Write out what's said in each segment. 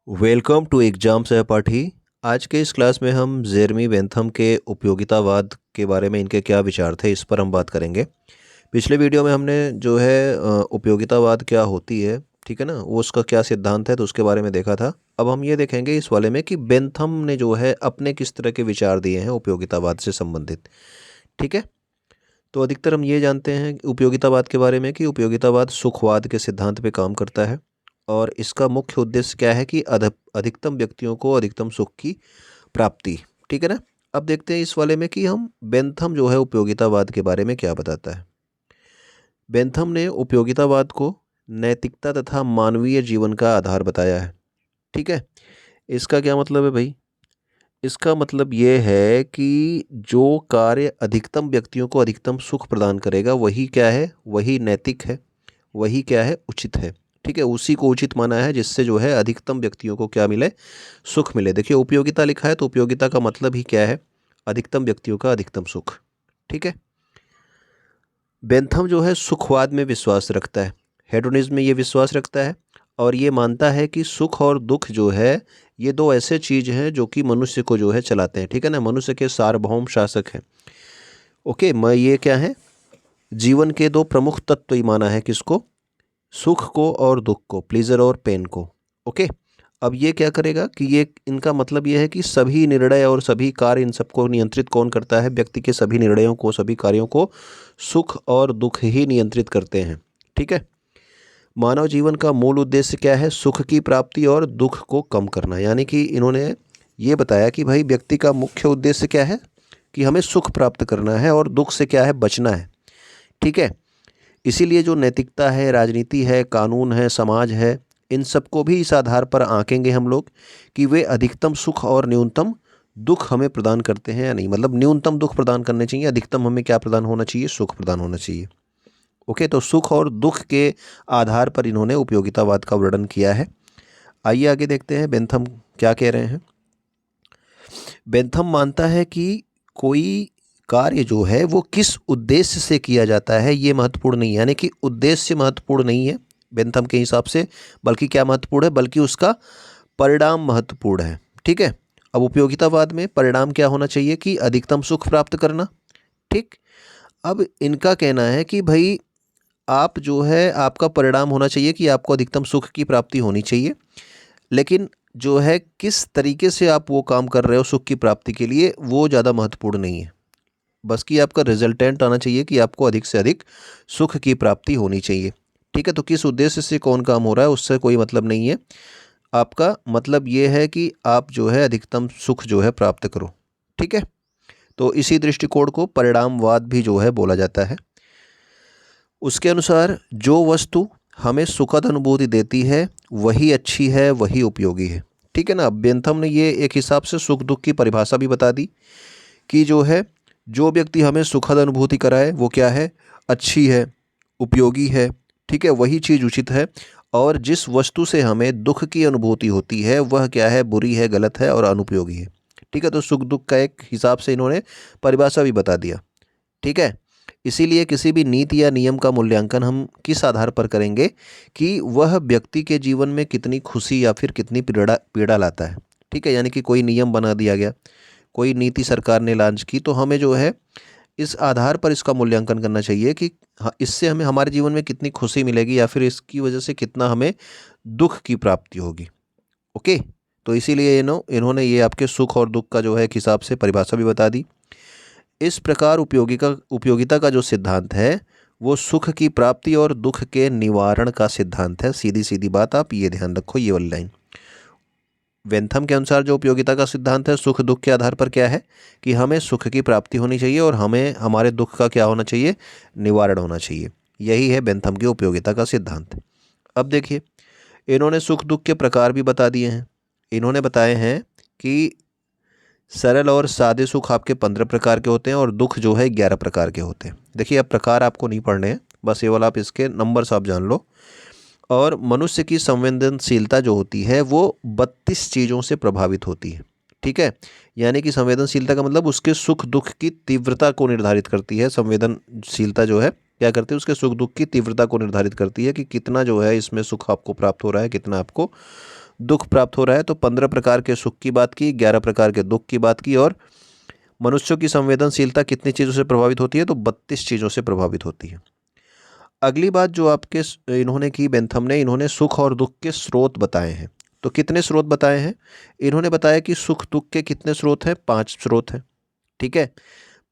Welcome to exam सहपाठी। आज के इस क्लास में हम जेरमी बेंथम के उपयोगितावाद के बारे में इनके क्या विचार थे इस पर हम बात करेंगे। पिछले वीडियो में हमने जो है उपयोगितावाद क्या होती है, ठीक है ना, वो उसका क्या सिद्धांत है तो उसके बारे में देखा था। अब हम ये देखेंगे इस वाले में कि बेंथम ने जो है अपने किस तरह के विचार दिए हैं उपयोगितावाद से संबंधित। ठीक है, तो अधिकतर हम ये जानते हैं उपयोगितावाद के बारे में कि उपयोगितावाद सुखवाद के सिद्धांत पे काम करता है और इसका मुख्य उद्देश्य क्या है कि अधिकतम व्यक्तियों को अधिकतम सुख की प्राप्ति। ठीक है ना। अब देखते हैं इस वाले में कि हम बेंथम जो है उपयोगितावाद के बारे में क्या बताता है। बेंथम ने उपयोगितावाद को नैतिकता तथा मानवीय जीवन का आधार बताया है। ठीक है, इसका क्या मतलब है भाई? इसका मतलब ये है कि जो कार्य अधिकतम व्यक्तियों को अधिकतम सुख प्रदान करेगा वही क्या है, वही नैतिक है, वही क्या है, उचित है। ठीक है, उसी को उचित माना है जिससे जो है अधिकतम व्यक्तियों को क्या मिले, सुख मिले। देखिए उपयोगिता लिखा है तो उपयोगिता का मतलब ही क्या है, अधिकतम व्यक्तियों का अधिकतम सुख। ठीक है, बेंथम जो है सुखवाद में विश्वास रखता है, हेडोनिज्म में ये विश्वास रखता है और ये मानता है कि सुख और दुख जो है ये दो ऐसे चीज हैं जो कि मनुष्य को जो है चलाते हैं। ठीक है ना, मनुष्य के सार्वभौम शासक हैं। ओके, मैं ये क्या है, जीवन के दो प्रमुख तत्व ही माना है, किसको, सुख को और दुख को, प्लीजर और पेन को। ओके, अब ये क्या करेगा कि ये इनका मतलब ये है कि सभी निर्णय और सभी कार्य इन सबको नियंत्रित कौन करता है, व्यक्ति के सभी निर्णयों को, सभी कार्यों को सुख और दुख ही नियंत्रित करते हैं। ठीक है, मानव जीवन का मूल उद्देश्य क्या है, सुख की प्राप्ति और दुख को कम करना। यानी कि इन्होंने ये बताया कि भाई व्यक्ति का मुख्य उद्देश्य क्या है कि हमें सुख प्राप्त करना है और दुख से क्या है, बचना है। ठीक है, इसीलिए जो नैतिकता है, राजनीति है, कानून है, समाज है, इन सबको भी इस आधार पर आंकेंगे हम लोग कि वे अधिकतम सुख और न्यूनतम दुख हमें प्रदान करते हैं या नहीं। मतलब न्यूनतम दुख प्रदान करने चाहिए, अधिकतम हमें क्या प्रदान होना चाहिए, सुख प्रदान होना चाहिए। ओके, तो सुख और दुख के आधार पर इन्होंने उपयोगितावाद का वर्णन किया है। आइए आगे देखते हैं बेंथम क्या कह रहे हैं। बेंथम मानता है कि कोई कार्य जो है वो किस उद्देश्य से किया जाता है ये महत्वपूर्ण नहीं है। यानी कि उद्देश्य महत्वपूर्ण नहीं है बेंथम के हिसाब से, बल्कि क्या महत्वपूर्ण है, बल्कि उसका परिणाम महत्वपूर्ण है। ठीक है, अब उपयोगितावाद में परिणाम क्या होना चाहिए कि अधिकतम सुख प्राप्त करना। ठीक, अब इनका कहना है कि भाई आप जो है, आपका परिणाम होना चाहिए कि आपको अधिकतम सुख की प्राप्ति होनी चाहिए, लेकिन जो है किस तरीके से आप वो काम कर रहे हो सुख की प्राप्ति के लिए वो ज़्यादा महत्वपूर्ण नहीं है। बस कि आपका रिजल्टेंट आना चाहिए कि आपको अधिक से अधिक सुख की प्राप्ति होनी चाहिए। ठीक है, तो किस उद्देश्य से कौन काम हो रहा है उससे कोई मतलब नहीं है। आपका मतलब ये है कि आप जो है अधिकतम सुख जो है प्राप्त करो। ठीक है, तो इसी दृष्टिकोण को परिणामवाद भी जो है बोला जाता है। उसके अनुसार जो वस्तु हमें सुखद अनुभूति देती है वही अच्छी है, वही उपयोगी है। ठीक है ना, बेंथम ने ये एक हिसाब से सुख दुख की परिभाषा भी बता दी कि जो है, जो व्यक्ति हमें सुखद अनुभूति कराए वो क्या है, अच्छी है, उपयोगी है। ठीक है, वही चीज़ उचित है। और जिस वस्तु से हमें दुख की अनुभूति होती है वह क्या है, बुरी है, गलत है और अनुपयोगी है। ठीक है, तो सुख दुख का एक हिसाब से इन्होंने परिभाषा भी बता दिया। ठीक है, इसीलिए किसी भी नीति या नियम का मूल्यांकन हम किस आधार पर करेंगे कि वह व्यक्ति के जीवन में कितनी खुशी या फिर कितनी पीड़ा पीड़ा लाता है। ठीक है, यानी कि कोई नियम बना दिया गया, कोई नीति सरकार ने लॉन्च की, तो हमें जो है इस आधार पर इसका मूल्यांकन करना चाहिए कि हाँ, इससे हमें हमारे जीवन में कितनी खुशी मिलेगी या फिर इसकी वजह से कितना हमें दुख की प्राप्ति होगी। ओके, तो इसीलिए इन्होंने ये आपके सुख और दुख का जो है एक हिसाब से परिभाषा भी बता दी। इस प्रकार उपयोगिता का जो सिद्धांत है वो सुख की प्राप्ति और दुख के निवारण का सिद्धांत है। सीधी सीधी बात, आप ये ध्यान रखो ये वाली लाइन। बेंथम के अनुसार जो उपयोगिता का सिद्धांत है सुख दुख के आधार पर क्या है कि हमें सुख की प्राप्ति होनी चाहिए और हमें हमारे दुख का क्या होना चाहिए, निवारण होना चाहिए। यही है बेंथम की उपयोगिता का सिद्धांत। अब देखिए, इन्होंने सुख दुख के प्रकार भी बता दिए हैं। इन्होंने बताए हैं कि सरल और सादे सुख आपके 15 प्रकार के होते हैं और दुख जो है 11 प्रकार के होते हैं। देखिए, अब प्रकार आपको नहीं पढ़ने हैं, बस ये वाला आप इसके नंबर्स आप जान लो। और मनुष्य की संवेदनशीलता जो होती है वो 32 चीज़ों से प्रभावित होती है। ठीक है, यानी कि संवेदनशीलता का मतलब उसके सुख दुख की तीव्रता को निर्धारित करती है। संवेदनशीलता जो है क्या करती है, उसके सुख दुख की तीव्रता को निर्धारित करती है कि कितना जो है इसमें सुख आपको प्राप्त हो रहा है, कितना आपको दुख प्राप्त हो रहा है, तो 15 प्रकार के सुख की बात की, 11 प्रकार के दुख की बात की, और मनुष्यों की संवेदनशीलता कितनी चीज़ों से प्रभावित होती है, तो 32 चीज़ों से प्रभावित होती है। अगली बात जो आपके इन्होंने की बेंथम ने, इन्होंने सुख और दुख के स्रोत बताए हैं। तो कितने स्रोत बताए हैं? इन्होंने बताया कि सुख दुख के कितने स्रोत हैं? 5 स्रोत हैं। ठीक है।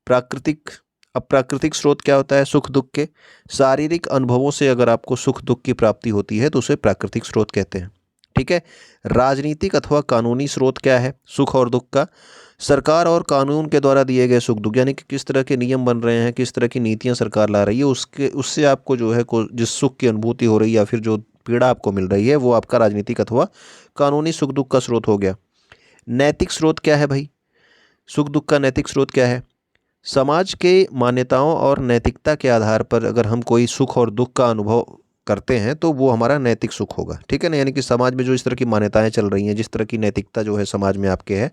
प्राकृतिक, अब प्राकृतिक स्रोत क्या होता है सुख दुख के? शारीरिक अनुभवों से अगर आपको सुख दुख की प्राप्ति होती है तो उसे प्राकृतिक स्रोत कहते हैं। ठीक है। राजनीतिक अथवा कानूनी स्रोत क्या है सुख और दुख का? सरकार और कानून के द्वारा दिए गए सुख दुख, यानी कि किस तरह के नियम बन रहे हैं, किस तरह की नीतियां सरकार ला रही है, उसके उससे आपको जो है जिस सुख की अनुभूति हो रही है या फिर जो पीड़ा आपको मिल रही है, वो आपका राजनीतिक अथवा कानूनी सुख दुख का स्रोत हो गया। नैतिक स्रोत क्या है भाई? सुख दुख का नैतिक स्रोत क्या है? समाज के मान्यताओं और नैतिकता के आधार पर अगर हम कोई सुख और दुख का अनुभव करते हैं तो वो हमारा नैतिक सुख होगा। ठीक है ना, यानी कि समाज में जो इस तरह की मान्यताएं चल रही हैं, जिस तरह की नैतिकता जो है समाज में आपके है,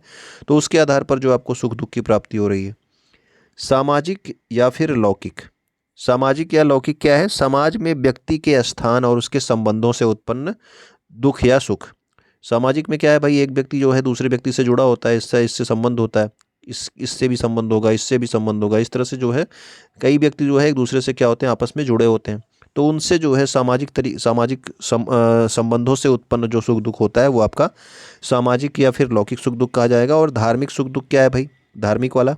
तो उसके आधार पर जो आपको सुख दुख की प्राप्ति हो रही है। सामाजिक या फिर लौकिक? सामाजिक या लौकिक क्या है? समाज में व्यक्ति के स्थान और उसके संबंधों से उत्पन्न दुख या सुख। सामाजिक में क्या है भाई? एक व्यक्ति जो है दूसरे व्यक्ति से जुड़ा होता है, इससे इससे संबंध होता है, इससे भी संबंध होगा, इससे भी संबंध होगा, इस तरह से जो है कई व्यक्ति जो है एक दूसरे से क्या होते हैं, आपस में जुड़े होते हैं, तो उनसे जो है सामाजिक संबंधों से उत्पन्न जो सुख दुख होता है वो आपका सामाजिक या फिर लौकिक सुख दुख कहा जाएगा। और धार्मिक सुख दुख क्या है भाई? धार्मिक वाला,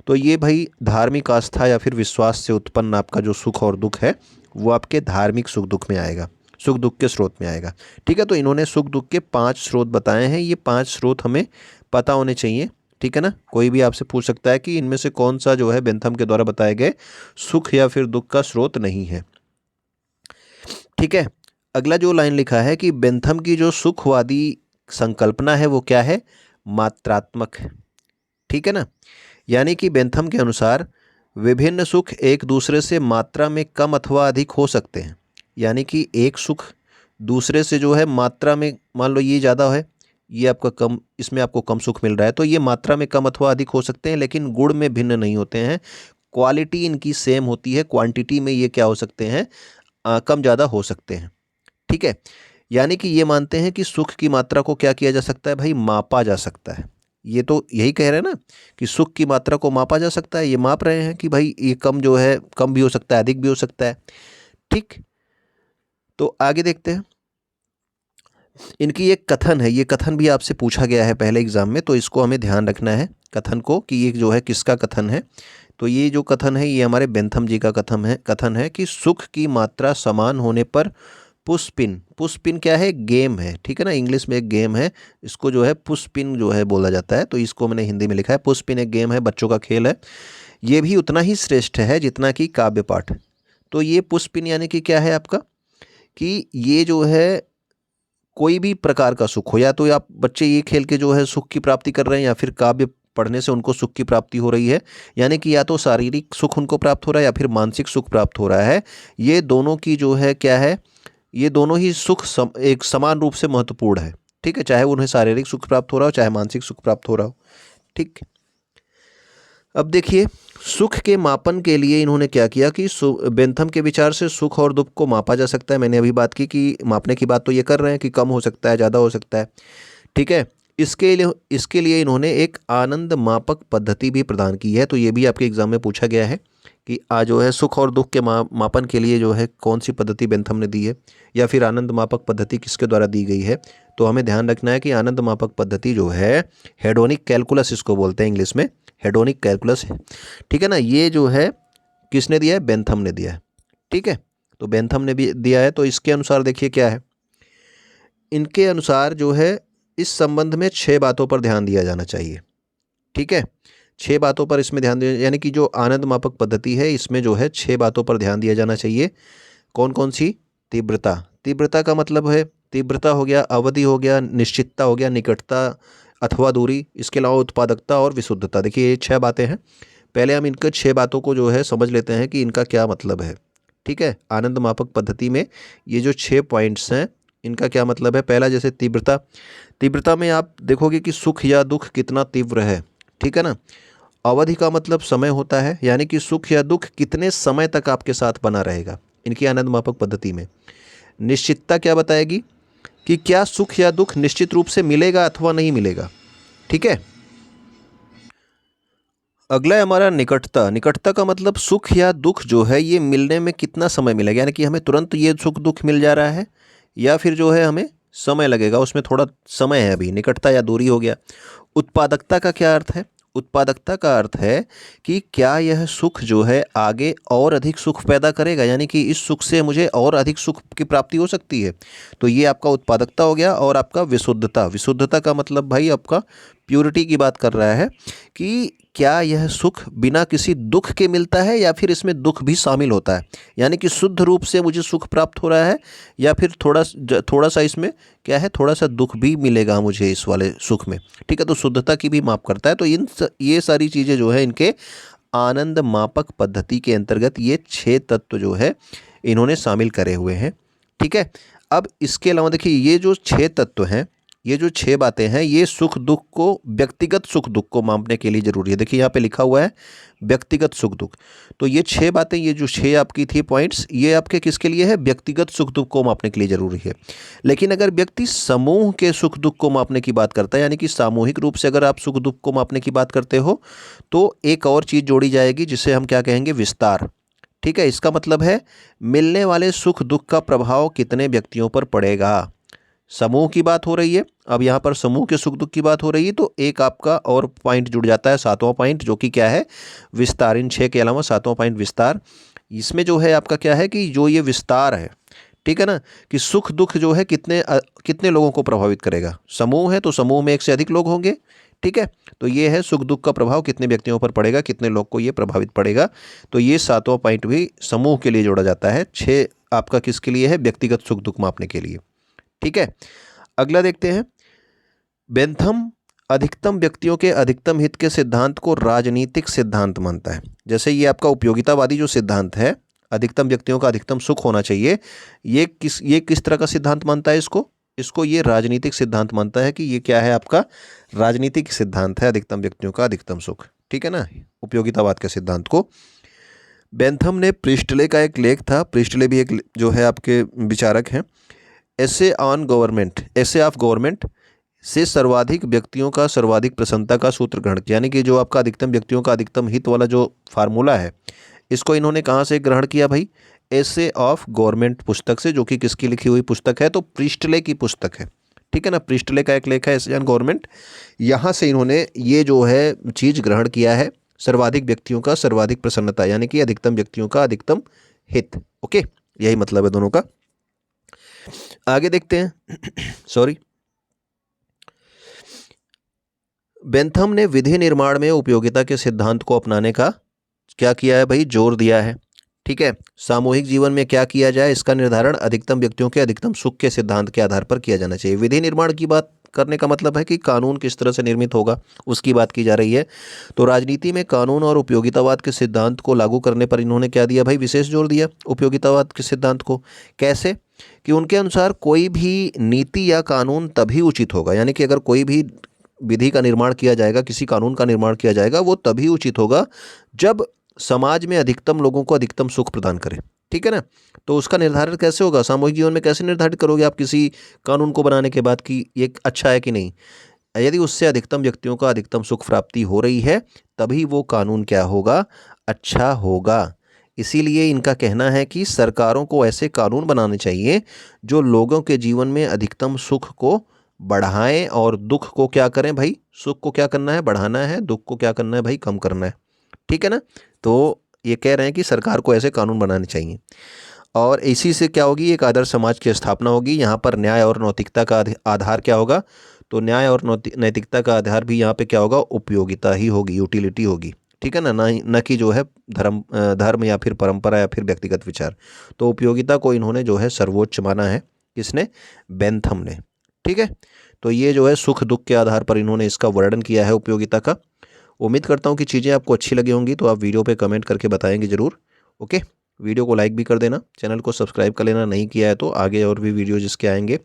तो ये भाई धार्मिक आस्था या फिर विश्वास से उत्पन्न आपका जो सुख और दुख है वो आपके धार्मिक सुख दुख में आएगा, सुख दुख के स्रोत में आएगा। ठीक है, तो इन्होंने सुख दुख के 5 स्रोत बताए हैं, ये 5 स्रोत हमें पता होने चाहिए। ठीक है ना, कोई भी आपसे पूछ सकता है कि इनमें से कौन सा जो है बेंथम के द्वारा बताए गए सुख या फिर दुख का स्रोत नहीं है। ठीक है, अगला जो लाइन लिखा है कि बेंथम की जो सुखवादी संकल्पना है वो क्या है? मात्रात्मक है। ठीक है ना, यानी कि बेंथम के अनुसार विभिन्न सुख एक दूसरे से मात्रा में कम अथवा अधिक हो सकते हैं। यानी कि एक सुख दूसरे से जो है मात्रा में, मान लो ये ज़्यादा है, ये आपका कम, इसमें आपको कम सुख मिल रहा है, तो ये मात्रा में कम अथवा अधिक हो सकते हैं, लेकिन गुण में भिन्न नहीं होते हैं। क्वालिटी इनकी सेम होती है, क्वांटिटी में ये क्या हो सकते हैं, कम ज़्यादा हो सकते हैं। ठीक है, यानी कि ये मानते हैं कि सुख की मात्रा को क्या किया जा सकता है भाई? मापा जा सकता है। ये तो यही कह रहे हैं ना कि सुख की मात्रा को मापा जा सकता है, ये माप रहे हैं कि भाई ये कम जो है कम भी हो सकता है, अधिक भी हो सकता है। ठीक, तो आगे देखते हैं। इनकी एक कथन है, ये कथन भी आपसे पूछा गया है पहले एग्जाम में, तो इसको हमें ध्यान रखना है कथन को कि ये जो है किसका कथन है। तो ये जो कथन है ये हमारे बेंथम जी का कथन है कि सुख की मात्रा समान होने पर पुष्पिन, पुष्पिन क्या है? गेम है। ठीक है ना, इंग्लिश में एक गेम है, इसको जो है पुष्पिन जो है बोला जाता है, तो इसको मैंने हिंदी में लिखा है पुष्पिन एक गेम है, बच्चों का खेल है, ये भी उतना ही श्रेष्ठ है जितना कि काव्य पाठ। तो ये पुष्पिन यानी कि क्या है आपका, कि ये जो है कोई भी प्रकार का सुख हो, या तो आप बच्चे ये खेल के जो है सुख की प्राप्ति कर रहे हैं, या फिर काव्य पढ़ने से उनको सुख की प्राप्ति हो रही है, यानी कि या तो शारीरिक सुख उनको प्राप्त हो रहा है या फिर मानसिक सुख प्राप्त हो रहा है। ये दोनों की जो है क्या है, ये दोनों ही सुख एक समान रूप से महत्वपूर्ण है। ठीक है, चाहे उन्हें शारीरिक सुख प्राप्त हो रहा हो चाहे मानसिक सुख प्राप्त हो रहा हो। ठीक, अब देखिए सुख के मापन के लिए इन्होंने क्या किया कि बेंथम के विचार से सुख और दुख को मापा जा सकता है। मैंने अभी बात की कि मापने की बात तो ये कर रहे हैं कि कम हो सकता है, ज़्यादा हो सकता है। ठीक है, इसके लिए इन्होंने एक आनंद मापक पद्धति भी प्रदान की है। तो ये भी आपके एग्जाम में पूछा गया है कि जो है सुख और दुख के मापन के लिए जो है कौन सी पद्धति बेंथम ने दी है, या फिर आनंद मापक पद्धति किसके द्वारा दी गई है। तो हमें ध्यान रखना है कि आनंद मापक पद्धति जो है हेडोनिक कैलकुलस इसको बोलते हैं, इंग्लिश में हेडोनिक कैलकुलस है। ठीक है ना, ये जो है किसने दिया है? बेंथम ने दिया है। ठीक है, तो बेंथम ने भी दिया है, तो इसके अनुसार देखिए क्या है, इनके अनुसार जो है इस संबंध में 6 बातों पर ध्यान दिया जाना चाहिए। ठीक है, 6 बातों पर इसमें ध्यान दिया, यानी कि जो आनंद मापक पद्धति है इसमें जो है 6 बातों पर ध्यान दिया जाना चाहिए। कौन कौन सी? तीव्रता, तीव्रता का मतलब है तीव्रता हो गया, अवधि हो गया, निश्चितता हो गया, निकटता अथवा दूरी, इसके अलावा उत्पादकता और विशुद्धता। देखिए ये 6 बातें हैं। पहले हम इनके 6 बातों को जो है समझ लेते हैं कि इनका क्या मतलब है। ठीक है, आनंद मापक पद्धति में ये जो 6 पॉइंट्स हैं इनका क्या मतलब है। पहला जैसे तीव्रता, तीव्रता में आप देखोगे कि सुख या दुख कितना तीव्र है। ठीक है ना, अवधि का मतलब समय होता है, यानी कि सुख या दुख कितने समय तक आपके साथ बना रहेगा इनकी आनंद मापक पद्धति में। निश्चितता क्या बताएगी? कि क्या सुख या दुख निश्चित रूप से मिलेगा अथवा नहीं मिलेगा। ठीक है। अगला है हमारा निकटता। निकटता का मतलब सुख या दुख जो है ये मिलने में कितना समय मिलेगा, यानी कि हमें तुरंत ये सुख दुख मिल जा रहा है या फिर जो है हमें समय लगेगा, उसमें थोड़ा समय है अभी। निकटता या दूरी हो गया। उत्पादकता का क्या अर्थ है? उत्पादकता का अर्थ है कि क्या यह सुख जो है आगे और अधिक सुख पैदा करेगा, यानी कि इस सुख से मुझे और अधिक सुख की प्राप्ति हो सकती है। तो ये आपका उत्पादकता हो गया। और आपका विशुद्धता। विशुद्धता का मतलब भाई आपका प्योरिटी की बात कर रहा है कि क्या यह सुख बिना किसी दुख के मिलता है या फिर इसमें दुख भी शामिल होता है, यानी कि शुद्ध रूप से मुझे सुख प्राप्त हो रहा है या फिर थोड़ा सा इसमें क्या है, थोड़ा सा दुख भी मिलेगा मुझे इस वाले सुख में। ठीक है, तो शुद्धता की भी माप करता है। तो ये सारी चीज़ें जो है इनके आनंद मापक पद्धति के अंतर्गत ये 6 तत्व जो है इन्होंने शामिल करे हुए हैं। ठीक है। अब इसके अलावा देखिए ये जो 6 तत्व हैं, ये जो 6 बातें हैं, ये सुख दुख को, व्यक्तिगत सुख दुख को मापने के लिए जरूरी है। देखिए यहाँ पे लिखा हुआ है व्यक्तिगत सुख दुख। तो ये 6 बातें, ये जो 6 आपकी थी पॉइंट्स, ये आपके किसके लिए है? व्यक्तिगत सुख दुख को मापने के लिए जरूरी है। लेकिन अगर व्यक्ति समूह के सुख दुख को मापने की बात करता है, यानी कि सामूहिक रूप से अगर आप सुख दुख को मापने की बात करते हो, तो एक और चीज़ जोड़ी जाएगी जिसे हम क्या कहेंगे? विस्तार। ठीक है। इसका मतलब है मिलने वाले सुख दुख का प्रभाव कितने व्यक्तियों पर पड़ेगा। समूह की बात हो रही है, अब यहाँ पर समूह के सुख दुख की बात हो रही है, तो एक आपका और पॉइंट जुड़ जाता है, 7वां पॉइंट, जो कि क्या है? विस्तार। इन 6 के अलावा 7वां पॉइंट विस्तार। इसमें जो है आपका क्या है कि जो ये विस्तार है, ठीक है ना, कि सुख दुख जो है कितने लोगों को प्रभावित करेगा। समूह है तो समूह में एक से अधिक लोग होंगे। ठीक है। तो ये है सुख दुख का प्रभाव कितने व्यक्तियों पर पड़ेगा, कितने लोग को ये प्रभावित पड़ेगा। तो ये 7वां पॉइंट भी समूह के लिए जोड़ा जाता है। 6 आपका किसके लिए है? व्यक्तिगत सुख दुख मापने के लिए। ठीक है। अगला देखते हैं। बेंथम अधिकतम व्यक्तियों के अधिकतम हित के सिद्धांत को राजनीतिक सिद्धांत मानता है। जैसे ये आपका उपयोगितावादी जो सिद्धांत है, अधिकतम व्यक्तियों का अधिकतम सुख होना चाहिए, ये किस तरह का सिद्धांत मानता है? इसको ये राजनीतिक सिद्धांत मानता है कि ये क्या है? आपका राजनीतिक सिद्धांत है, अधिकतम व्यक्तियों का अधिकतम सुख। ठीक है ना, उपयोगितावाद के सिद्धांत को। बेंथम ने प्रिस्टले का एक लेख था, प्रिस्टले भी एक जो है आपके विचारक हैं, essay on government, essay of government से सर्वाधिक व्यक्तियों का सर्वाधिक प्रसन्नता का सूत्र ग्रहण किया। यानी कि जो आपका अधिकतम व्यक्तियों का अधिकतम हित वाला जो फार्मूला है, इसको इन्होंने कहाँ से ग्रहण किया भाई? एसे ऑफ गवर्नमेंट पुस्तक से, जो कि किसकी लिखी हुई पुस्तक है? तो प्रिस्टले की पुस्तक है। ठीक है ना, प्रिस्टले का एक लेख है एसे ऑन गवर्नमेंट। यहाँ से इन्होंने ये जो है चीज़ ग्रहण किया है, सर्वाधिक व्यक्तियों का सर्वाधिक प्रसन्नता, यानी कि अधिकतम व्यक्तियों का अधिकतम हित। ओके, यही मतलब है दोनों का। आगे देखते हैं। सॉरी। बेंथम ने विधि निर्माण में उपयोगिता के सिद्धांत को अपनाने का क्या किया है भाई? जोर दिया है। ठीक है। सामूहिक जीवन में क्या किया जाए, इसका निर्धारण अधिकतम व्यक्तियों के अधिकतम सुख के सिद्धांत के आधार पर किया जाना चाहिए। विधि निर्माण की बात करने का मतलब है कि कानून किस तरह से निर्मित होगा, उसकी बात की जा रही है। तो राजनीति में कानून और उपयोगितावाद के सिद्धांत को लागू करने पर इन्होंने क्या दिया भाई? विशेष जोर दिया उपयोगितावाद के सिद्धांत को। कैसे? कि उनके अनुसार कोई भी नीति या कानून तभी उचित होगा, यानी कि अगर कोई भी विधि का निर्माण किया जाएगा, किसी कानून का निर्माण किया जाएगा, वो तभी उचित होगा जब समाज में अधिकतम लोगों को अधिकतम सुख प्रदान करे। ठीक है ना। तो उसका निर्धारण कैसे होगा? सामूहिक जीवन में कैसे निर्धारित करोगे आप किसी कानून को बनाने के बाद कि ये अच्छा है कि नहीं? यदि उससे अधिकतम व्यक्तियों का अधिकतम सुख प्राप्ति हो रही है, तभी वो कानून क्या होगा? अच्छा होगा। इसीलिए इनका कहना है कि सरकारों को ऐसे कानून बनाने चाहिए जो लोगों के जीवन में अधिकतम सुख को बढ़ाएं और दुख को क्या करें भाई? सुख को क्या करना है? बढ़ाना है। दुख को क्या करना है भाई? कम करना है। ठीक है ना। तो ये कह रहे हैं कि सरकार को ऐसे कानून बनाने चाहिए और इसी से क्या होगी? एक आदर्श समाज की स्थापना होगी। यहाँ पर न्याय और नैतिकता का आधार क्या होगा? तो न्याय और नैतिकता का आधार भी यहाँ पे क्या होगा? उपयोगिता ही होगी, यूटिलिटी होगी। ठीक है ना, न कि जो है धर्म या फिर परंपरा या फिर व्यक्तिगत विचार। तो उपयोगिता को इन्होंने जो है सर्वोच्च माना है। किसने? बेंथम ने। ठीक है। तो ये जो है सुख दुख के आधार पर इन्होंने इसका वर्णन किया है उपयोगिता का। उम्मीद करता हूँ कि चीज़ें आपको अच्छी लगी होंगी, तो आप वीडियो पे कमेंट करके बताएंगे ज़रूर। ओके, वीडियो को लाइक भी कर देना, चैनल को सब्सक्राइब कर लेना, नहीं किया है तो आगे और भी वीडियो जिसके आएंगे।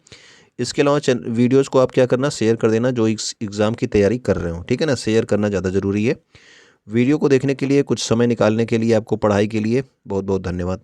इसके अलावा वीडियोज़ को आप क्या करना? शेयर कर देना जो एग्ज़ाम की तैयारी कर रहे हो। ठीक है ना, शेयर करना ज़्यादा ज़रूरी है। वीडियो को देखने के लिए, कुछ समय निकालने के लिए आपको पढ़ाई के लिए बहुत बहुत धन्यवाद।